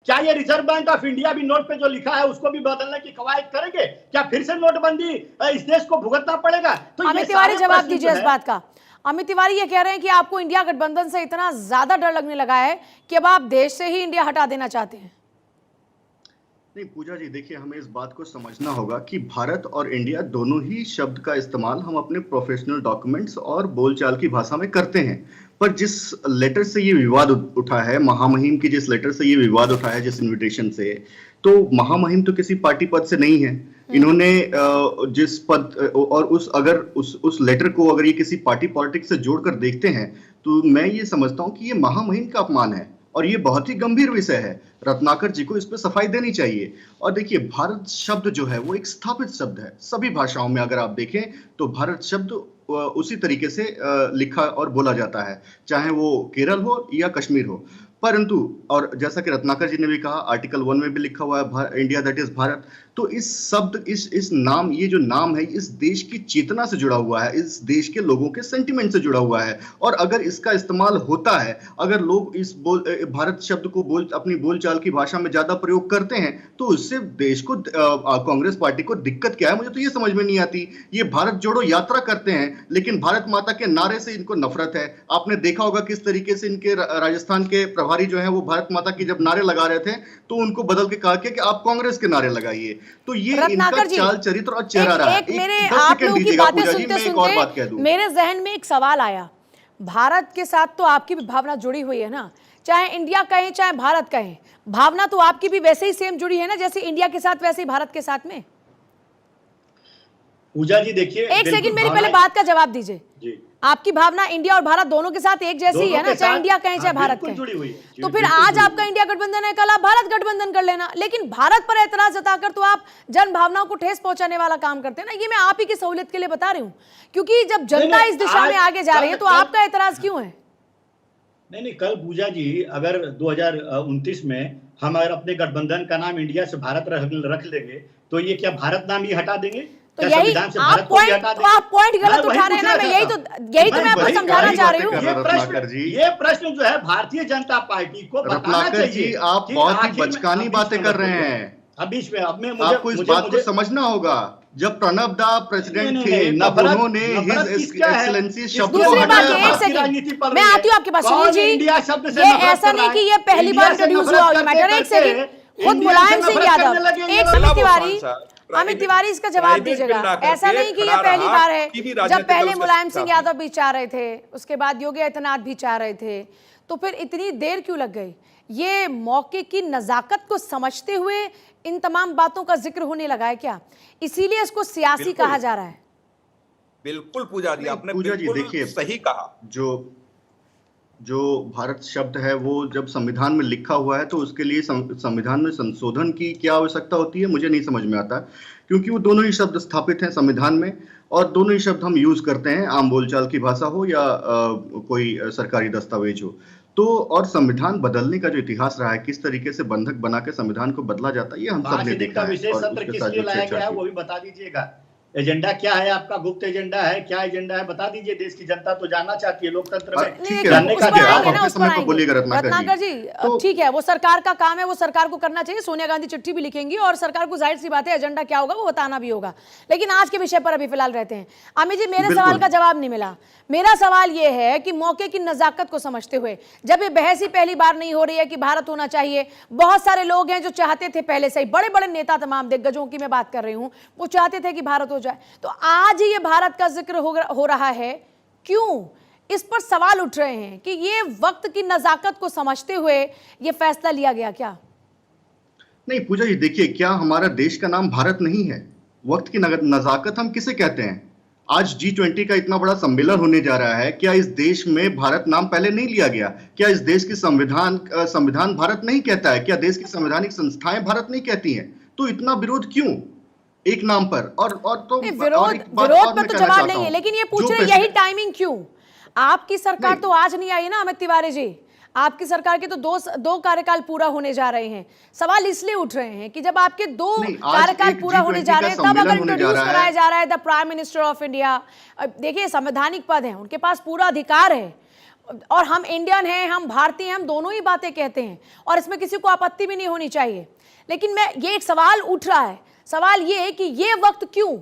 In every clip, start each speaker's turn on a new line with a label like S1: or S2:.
S1: क्या ये reserve bank of India भी नोट पे जो लिखा है उसको भी बदलने की कवायद करेंगे? क्या फिर से नोटबंदी इस देश को भुगतना पड़ेगा? तो
S2: अमित तिवारी जवाब दीजिए इस बात का। अमित तिवारी ये कह रहे हैं कि आपको इंडिया गठबंधन से इतना ज्यादा डर लगने लगा है कि अब आप देश से ही इंडिया हटा देना चाहते हैं।
S3: नहीं पूजा जी, देखिए हमें इस बात को समझना होगा कि भारत और इंडिया दोनों ही शब्द का इस्तेमाल हम अपने प्रोफेशनल डॉक्यूमेंट्स और बोलचाल की भाषा में करते हैं। पर जिस लेटर से ये विवाद उठा है, महामहिम की जिस लेटर से ये विवाद उठा है, जिस इनविटेशन से, तो महामहिम तो किसी पार्टी पद से नहीं है। इन्होंने जिस पद और उस लेटर को अगर ये किसी पार्टी पॉलिटिक्स से जोड़कर देखते हैं तो मैं ये समझता हूं कि ये महामहिम का अपमान है और ये बहुत ही गंभीर विषय है। रत्नाकर जी को इस पे सफाई देनी चाहिए। और देखिए, भारत शब्द जो है वो एक स्थापित शब्द है। सभी भाषाओं में अगर आप देखें तो भारत शब्द उसी तरीके से लिखा और बोला जाता है, चाहे वो केरल हो या कश्मीर हो। परंतु और जैसा कि रत्नाकर जी ने भी कहा, आर्टिकल 1 में भी लिखा हुआ है इंडिया दैट इज भारत। तो इस शब्द इस नाम, ये जो नाम है, इस देश की चेतना से जुड़ा हुआ है, इस देश के लोगों के सेंटिमेंट से जुड़ा हुआ है। और अगर इसका इस्तेमाल होता है, अगर लोग इस भारत शब्द को अपनी बोलचाल की भाषा में ज्यादा प्रयोग करते हैं तो उससे देश को, कांग्रेस पार्टी को दिक्कत क्या है, मुझे तो ये समझ में नहीं आती। ये भारत जोड़ो यात्रा करते हैं लेकिन भारत माता के नारे से इनको नफरत है। आपने देखा होगा किस तरीके से इनके राजस्थान के प्रभारी जो है वो भारत माता की जब नारे लगा रहे थे तो उनको बदल के कहा कि आप कांग्रेस के नारे लगाइए। तो ये इनका चाल चरित्र और चेहरा रहा है।
S2: मेरे आप लोगों की बातें सुनते सुनते मेरे जहन में एक सवाल आया। भारत के साथ तो आपकी भी भावना जुड़ी हुई है ना, चाहे इंडिया कहें चाहे भारत कहें, भावना तो आपकी भी वैसे ही सेम जुड़ी है ना, जैसे इंडिया के साथ वैसे ही भारत के साथ में।
S1: पूजा जी देखिए,
S2: एक सेकंड मेरी पहले बात का जवाब दीजिए जी। आपकी भावना इंडिया और भारत दोनों के साथ एक जैसी ही है ना, चाहे इंडिया कहें चाहे भारत कहें। तो फिर आज आपका इंडिया गठबंधन है, कल आप भारत गठबंधन कर लेना। लेकिन भारत पर एतराज जताकर तो आप जन भावनाओं को ठेस पहुंचाने वाला काम करते हैं ना। ये मैं आप ही की सहूलियत के लिए बता रही हूं, क्योंकि जब जनता इस दिशा में आगे जा रही है तो आपका एतराज क्यों है?
S1: नहीं, कल पूजा जी अगर 2029 में हम अगर अपने गठबंधन का नाम इंडिया से भारत रख लेंगे तो ये क्या भारत नाम ही हटा देंगे?
S2: तो यही आप पॉइंट गलत उठा रहे हैं ना। मैं यही तो मैं आपको समझाना चाह रही हूँ।
S1: ये प्रश्न जो है भारतीय जनता पार्टी को बताना चाहिए।
S3: आप बहुत ही बचकानी बातें कर रहे हैं।
S1: बीच में
S3: आपको इस बात को समझना होगा, जब प्रणब दा प्रेसिडेंट थे तब उन्होंने हिज एक्सीलेंसी शब्द को हटाया था।
S2: मैं आती हूँ आपके पास, सुनील जी। ये ऐसा नहीं कि ये पहली बार इंट्रोड्यूस हुआ ये मैटर। एक सेकंड, खुद मुलायम सिंह यादव, एक अमित तिवारी, अमित तिवारी इसका जवाब दीजिएगा। ऐसा नहीं कि ये पहली बार है। जब पहले मुलायम सिंह यादव भी चाह रहे थे, उसके बाद योगी आदित्यनाथ भी चाह रहे थे, तो फिर इतनी देर क्यों लग गई? ये मौके की नजाकत को समझते हुए इन तमाम बातों का जिक्र होने लगा है क्या? इसीलिए इसको सियासी कहा जा रहा है।
S4: बिल्कुल पूजा जी, आपने बिल्कुल सही कहा।
S3: जो भारत शब्द है वो जब संविधान में लिखा हुआ है तो उसके लिए संविधान में संशोधन की क्या आवश्यकता होती है, मुझे नहीं समझ में आता। क्योंकि वो दोनों ही शब्द स्थापित हैं संविधान में और दोनों ही शब्द हम यूज करते हैं, आम बोलचाल की भाषा हो या कोई सरकारी दस्तावेज हो। तो और संविधान बदलने का जो इतिहास रहा है, किस तरीके से बंधक बना के संविधान को बदला जाता है, ये हम सब ने देखा है।
S1: विशेष सत्र किस लिए लाया गया है वो भी बता दीजिएगा। एजेंडा क्या है आपका? गुप्त एजेंडा है, क्या एजेंडा है बता दीजिए। देश की जनता तो जानना चाहती है लोकतंत्र में।
S2: रत्नाकर जी ठीक है, वो सरकार का काम है, वो सरकार को करना चाहिए। सोनिया गांधी चिट्ठी भी लिखेंगी और सरकार को जाहिर सी बात है एजेंडा क्या होगा वो बताना भी होगा। लेकिन आज के विषय पर अभी फिलहाल रहते हैं। अमित जी, मेरे सवाल का जवाब नहीं मिला। मेरा सवाल ये है कि मौके की नजाकत को समझते हुए, जब ये बहस ही पहली बार नहीं हो रही है कि भारत होना चाहिए, बहुत सारे लोग हैं जो चाहते थे पहले से ही, बड़े बड़े नेता, तमाम दिग्गजों की मैं बात कर रही हूं, वो चाहते थे कि भारत हो जाए। तो आज ये भारत का जिक्र हो रहा है, क्यों? इस पर सवाल उठ रहे हैं कि ये वक्त की नजाकत को समझते हुए ये फैसला लिया गया क्या?
S3: नहीं पूजा जी, देखिए, क्या हमारा देश का नाम भारत नहीं है? वक्त की नजाकत हम किसे कहते हैं? आज G20 का इतना बड़ा सम्मेलन होने जा रहा है, क्या इस देश में भारत नाम पहले नहीं लिया गया? क्या इस देश की संविधान भारत नहीं कहता है? क्या देश की संवैधानिक संस्थाएं भारत नहीं कहती हैं? तो इतना विरोध क्यों एक नाम पर? और तो
S2: विरोध पर तो जवाब नहीं है, लेकिन ये पूछ रहे यही टाइमिंग क्यों? आपकी सरकार तो आज नहीं आई ना अमित तिवारी जी। आपकी सरकार के तो दो कार्यकाल पूरा होने जा रहे हैं। सवाल इसलिए उठ रहे हैं कि जब आपके दो कार्यकाल पूरा होने जा रहे हैं तब अगर इंट्रोड्यूस कराया जा रहा है the prime minister of India. देखिए, संवैधानिक पद है, उनके पास पूरा अधिकार है। और हम इंडियन हैं, हम भारतीय हैं, हम दोनों ही बातें कहते हैं और इसमें किसी को आपत्ति भी नहीं होनी चाहिए। लेकिन मैं ये एक सवाल उठ रहा है, सवाल ये है कि ये वक्त क्यों?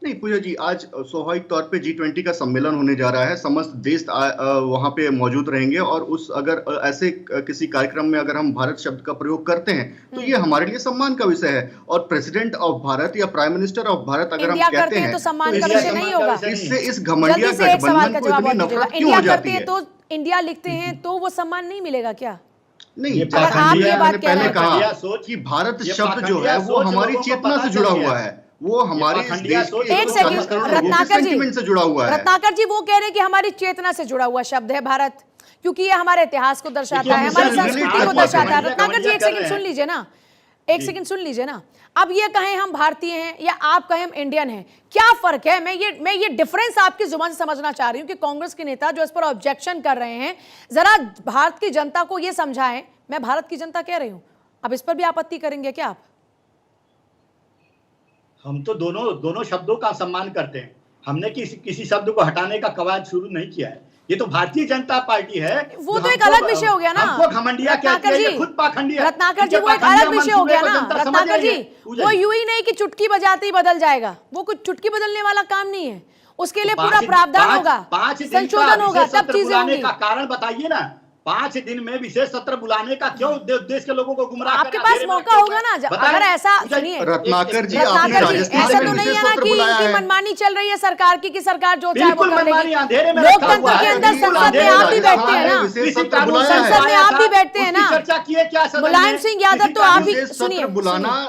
S3: नहीं पूजा जी, आज स्वाभाविक तौर पे G20 का सम्मेलन होने जा रहा है, समस्त देश वहां पे मौजूद रहेंगे और उस अगर ऐसे किसी कार्यक्रम में अगर हम भारत शब्द का प्रयोग करते हैं तो ये हमारे लिए सम्मान का विषय है। और प्रेसिडेंट ऑफ भारत या प्राइम मिनिस्टर ऑफ भारत अगर हम कहते हैं
S2: तो सम्मान का विषय नहीं होगा।
S3: इससे इस घमंडिया गठबंधन को इतनी नफरत क्यों हो जाती है?
S2: तो इंडिया लिखते हैं तो वो सम्मान नहीं मिलेगा क्या?
S3: नहीं, मैंने पहले कहा कि भारत शब्द जो है वो हमारी चेतना से जुड़ा हुआ है, वो हमारी
S2: एक सेकंड रत्नाकर जी
S3: से जुड़ा हुआ है।
S2: रत्नाकर जी वो कह रहे हैं कि हमारी चेतना से जुड़ा हुआ शब्द है भारत, क्योंकि ये हमारे इतिहास को दर्शाता है, हमारी संस्कृति को दर्शाता है। रत्नाकर जी एक सेकंड सुन लीजिए ना, एक सेकंड सुन लीजिए ना। अब ये कहें हम भारतीय हैं या आप कहें हम इंडियन हैं, क्या फर्क है? मैं ये डिफरेंस आपकी जुबान से समझना चाह रही हूं कि कांग्रेस के नेता जो इस पर ऑब्जेक्शन कर रहे हैं, जरा भारत की जनता को ये समझाएं। मैं भारत की जनता कह रही हूं, अब इस पर भी आपत्ति करेंगे क्या आप?
S1: हम तो दोनों शब्दों का सम्मान करते हैं। हमने किसी शब्द को हटाने का कवायद शुरू नहीं किया है। ये तो भारतीय जनता पार्टी है,
S2: वो तो एक अलग विषय हो गया ना।
S1: हमको घमंडिया कहती है, ये खुद पाखंडी है।
S2: रत्नाकर जी वो एक अलग विषय हो गया ना। रत्नाकर जी वो यूं ही नहीं कि चुटकी बजाते ही बदल जाएगा, वो कुछ चुटकी बदलने वाला काम नहीं है, उसके लिए पूरा प्रावधान होगा, संशोधन होगा, तब चीजें होंगी।
S1: कारण बताइए ना, 5 दिन में विशेष सत्र बुलाने का क्यों देश के लोगों को गुमराह?
S2: आपके पास मौका होगा ना, अगर ऐसा सुनिए
S3: रत्नाकर जी,
S2: ऐसा तो नहीं है ना कि मनमानी चल रही है सरकार की, कि सरकार जो चाहे वो कर लेगी। लोकतंत्र के अंदर संसद में आप भी बैठते हैं ना, संसद में आप भी बैठते हैं ना।
S1: चर्चा किए क्या?
S2: मुलायम सिंह यादव तो आप भी सुनिए,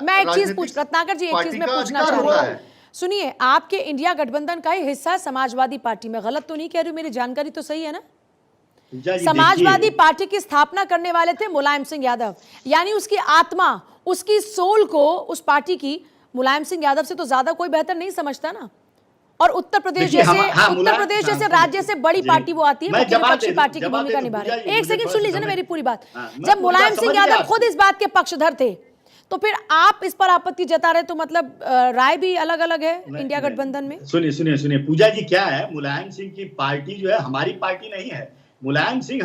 S2: मैं एक चीज पूछ रत्नाकर जी, एक चीज मैं पूछना चाह रही हूँ। सुनिए, आपके इंडिया गठबंधन का ही हिस्सा है समाजवादी पार्टी में, गलत तो नहीं कह रही हूँ, मेरी जानकारी तो सही है ना? समाजवादी पार्टी की स्थापना करने वाले थे मुलायम सिंह यादव, यानी उसकी आत्मा, उसकी सोल को उस पार्टी की मुलायम सिंह यादव से तो ज्यादा कोई बेहतर नहीं समझता ना। और उत्तर प्रदेश जैसे राज्य से बड़ी पार्टी वो आती है, विपक्षी पार्टी की भूमिका निभा रही है। एक सेकंड सुन लीजिए ना मेरी पूरी बात। जब मुलायम सिंह यादव खुद इस बात के पक्षधर थे, तो फिर आप इस पर आपत्ति जता रहे, तो मतलब राय भी अलग अलग है इंडिया गठबंधन में।
S1: सुनिए पूजा जी, क्या है, मुलायम सिंह की पार्टी जो है हमारी पार्टी नहीं है। मुलायम सिंह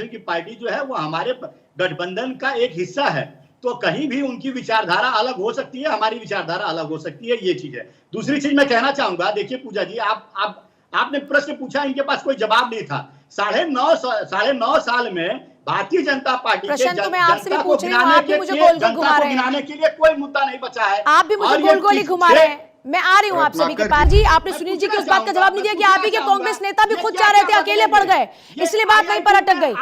S1: की पार्टी जो है वो हमारे गठबंधन का एक हिस्सा है, तो कहीं भी उनकी विचारधारा अलग हो सकती है, हमारी विचारधारा अलग हो सकती है, ये चीज है। दूसरी चीज मैं कहना चाहूंगा, देखिए पूजा जी, आपने प्रश्न पूछा, इनके पास कोई जवाब नहीं था। 9.5 साल में भारतीय जनता पार्टी के जनता को गिनाने के लिए कोई मुद्दा नहीं बचा है।
S2: आप भी मुझे गोल गोल ही घुमा रहे हैं। मैं आ रही हूँ आप सभी के पास। जी, आपने सुनील जी की उस बात का जवाब नहीं दिया कि आप ही के कांग्रेस नेता भी खुद चाह रहे थे, अकेले पड़ गए, इसलिए बात वहीं पर अटक गई।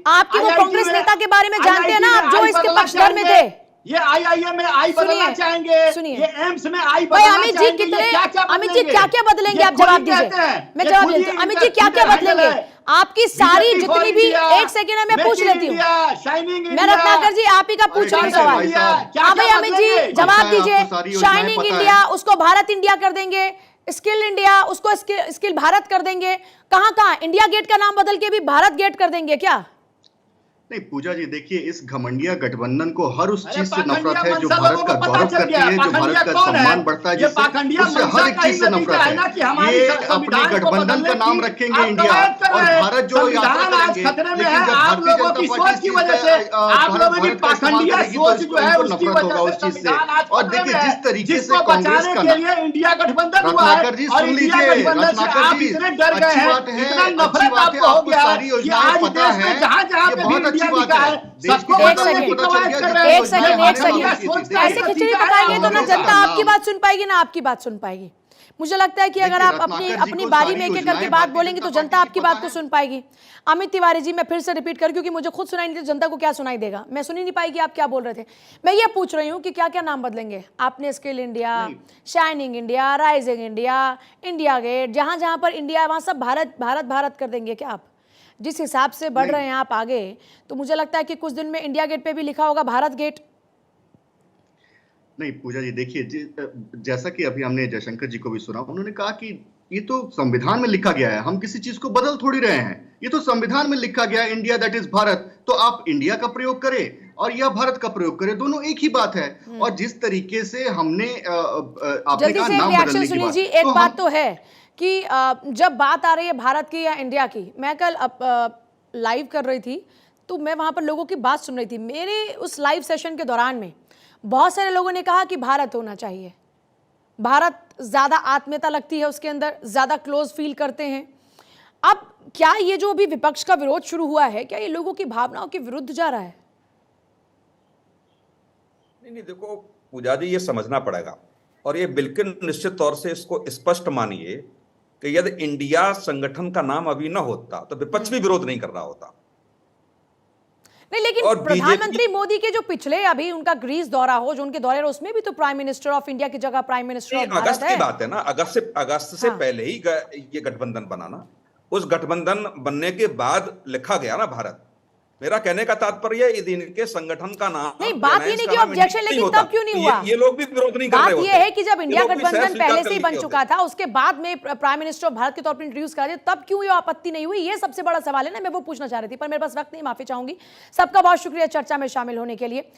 S2: आपकी वो कांग्रेस नेता के बारे में जानते हैं ना आप, जो इसके पक्षधर में थे।
S1: ये IIM में आई बदलना चाहेंगे,
S2: सुनिए,
S1: ये एम्स में आई बदलना चाहेंगे।
S2: अमित जी क्या क्या बदलेंगे, आप जवाब दीजिए, मैं जवाब देती हूँ। अमित जी क्या क्या बदलेंगे? आपकी सारी जितनी भी, एक सेकेंड में मैं पूछ लेती हूँ, मैं रत्नाकर जी आप ही का पूछ रही हूँ सवाल। हाँ भाई अमित जी जवाब दीजिए। शाइनिंग इंडिया उसको भारत इंडिया कर देंगे, स्किल इंडिया उसको स्किल भारत कर देंगे, कहाँ इंडिया गेट का नाम बदल के भी भारत गेट कर देंगे क्या?
S3: नहीं पूजा जी, देखिए इस घमंडिया गठबंधन को हर उस चीज से नफरत है जो भारत का गौरव करती है, जो भारत का सम्मान बढ़ता है, जिससे उससे हर एक चीज से नफरत है। ये अपने गठबंधन का नाम रखेंगे इंडिया और भारत जो यात्रा करेंगे, लेकिन जब भारतीय जनता पार्टी नफरत होगा उस चीज से। और देखिए जिस तरीके से कांग्रेस का
S1: इंडिया गठबंधन
S3: रत्नाकर जी सुन लीजिए, रत्नाकर जी अच्छी बात है, आपको सारी योजनाएं पता है, ये बहुत अच्छी बात है।
S2: एक सेकंड ऐसे खिचड़ी पकाएंगे तो ना जनता आपकी बात सुन पाएगी ना आपकी बात सुन पाएगी। मुझे लगता है कि अगर आप अपनी बारी में एक करके बात बोलेंगे तो जनता आपकी बात को सुन पाएगी। अमित तिवारी जी, मैं फिर से रिपीट कर, क्योंकि मुझे खुद सुनाई नहीं, तो जनता को क्या सुनाई देगा, मैं सुन ही नहीं पाएगी आप क्या बोल रहे थे। मैं ये पूछ रही हूँ कि क्या क्या नाम बदलेंगे आपने? Skill India, shining India, rising India, India Gate, जहां जहां पर इंडिया वहां सब भारत भारत भारत कर देंगे क्या आप? जिस हिसाब से बढ़ रहे हैं आप आगे, तो मुझे लगता है कि कुछ दिन में इंडिया गेट पे भी लिखा होगा भारत गेट।
S3: नहीं पूजा जी, देखिए जैसा कि अभी हमने जयशंकर जी को भी सुना, उन्होंने कहा कि ये तो संविधान में लिखा गया है, हम किसी चीज को बदल थोड़ी रहे हैं, ये तो संविधान में लिखा गया है, इंडिया दैट इज भारत, तो आप इंडिया का प्रयोग करें और या भारत का प्रयोग करें, दोनों एक ही बात है। और जिस तरीके से हमने आपने कहा नाम बदलने की बात,
S2: एक बात तो है कि जब बात आ रही है भारत की या इंडिया की, मैं कल लाइव कर रही थी तो मैं वहां पर लोगों की बात सुन रही थी। मेरे उस लाइव सेशन के दौरान में बहुत सारे लोगों ने कहा कि भारत होना चाहिए, भारत ज्यादा आत्मीयता लगती है उसके अंदर, ज्यादा क्लोज फील करते हैं। अब क्या ये जो अभी विपक्ष का विरोध शुरू हुआ है, क्या ये लोगों की भावनाओं के विरुद्ध जा रहा है?
S4: नहीं, देखो पूजा जी, ये समझना पड़ेगा और ये बिल्कुल निश्चित तौर से इसको स्पष्ट मानिए कि यदि इंडिया संगठन का नाम अभी ना होता तो विपक्ष भी विरोध नहीं कर रहा होता।
S2: नहीं, लेकिन प्रधानमंत्री मोदी के जो पिछले अभी उनका ग्रीस दौरा हो, जो उनके दौरे, उसमें भी तो प्राइम मिनिस्टर ऑफ इंडिया की जगह प्राइम मिनिस्टर ऑफ भारत
S4: अगस्त की बात है ना, अगस्त से
S2: हाँ।
S4: पहले ही ये गठबंधन बना ना। उस गठबंधन बनने के बाद लिखा गया ना भारत। मेरा कहने का तात्पर्य इनके संगठन का नाम
S2: नहीं, बात ये नहीं कि ऑब्जेक्शन, लेकिन तब क्यों नहीं हुआ?
S4: ये लोग भी विरोध नहीं कर रहे होते।
S2: बात ये है कि जब इंडिया गठबंधन पहले से ही बन चुका था, उसके बाद में प्राइम मिनिस्टर ऑफ भारत के तौर पर इंट्रोड्यूस करा दिया, तब क्यों ये आपत्ति नहीं हुई? ये सबसे बड़ा सवाल है ना, मैं वो पूछना चाह रही थी, पर मेरे पास वक्त नहीं, माफी चाहूंगी। सबका बहुत शुक्रिया चर्चा में शामिल होने के लिए।